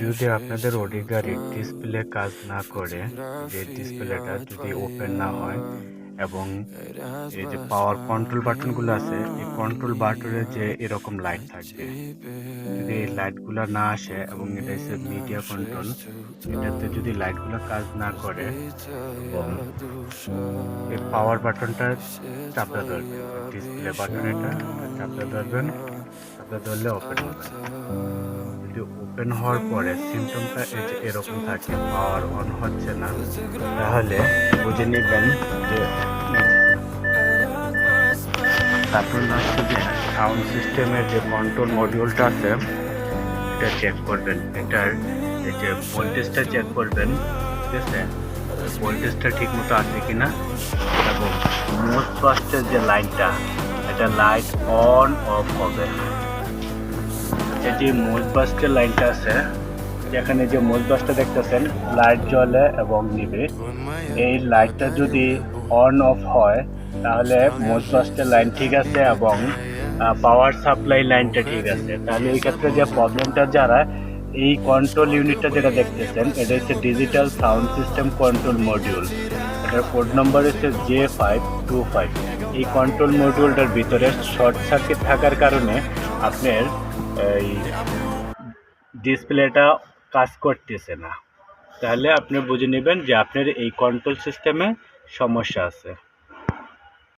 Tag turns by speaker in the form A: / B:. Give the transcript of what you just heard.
A: যদি আপনাদের ওডি গাড়ির ডিসপ্লে কাজ না করে, যে ডিসপ্লেটা যদি ওপেন না হয় এবং এই যে পাওয়ার কন্ট্রোল বাটনগুলো আছে, এই কন্ট্রোল বাটনে যে এরকম লাইট থাকবে, যদি এই লাইটগুলো না আসে এবং এটা হচ্ছে মিডিয়া কন্ট্রোল, এটাতে যদি লাইটগুলো কাজ না করে এবং এই পাওয়ার বাটনটা চাপড়ে ধরবেন, ডিসপ্লে বাটন এটা চাপড়ে ধরবেন, চাপড়ে ধরলে ওপেন হবে। যদি ওপেন হওয়ার পরে সিমটমটা এই যে এরকম থাকে, পাওয়ার অন হচ্ছে না, তাহলে বুঝে নেবেন যে তারপর হচ্ছে যে সাউন্ড সিস্টেমের যে কন্ট্রোল মডিউলটা আছে এটা চেক করবেন, এটার এই যে ভোল্টেজটা চেক করবেন, ঠিক আছে, ভোল্টেজটা ঠিক মতো আছে কিনা, এবং মোস্ট ফাস্টের যে লাইনটা, এটা লাইট অন অফ হবে। এই যে মোস্ট বাস্টের লাইনটা আছে, যেখানে যে মোস্ট বাসটা দেখতেছেন লাইট জ্বলে এবং নিবে, এই লাইটটা যদি অন অফ হয় তাহলে মোস্ট বাস্টের লাইন ঠিক আছে এবং পাওয়ার সাপ্লাই লাইনটা ঠিক আছে। তাহলে এই ক্ষেত্রে যে প্রবলেমটা যারা এই কন্ট্রোল ইউনিটটা যেটা দেখতেছেন, এটা হচ্ছে digital sound system control module, এটার কোড নম্বর হচ্ছে J525। এই কন্ট্রোল মডিউলটার ভিতরে শর্ট সার্কিট থাকার কারণে আপনার এই ডিসপ্লেটা কাজ করতেছে না। তাহলে আপনি বুঝে নেবেন যে আপনার এই কন্ট্রোল সিস্টেমে সমস্যা আছে।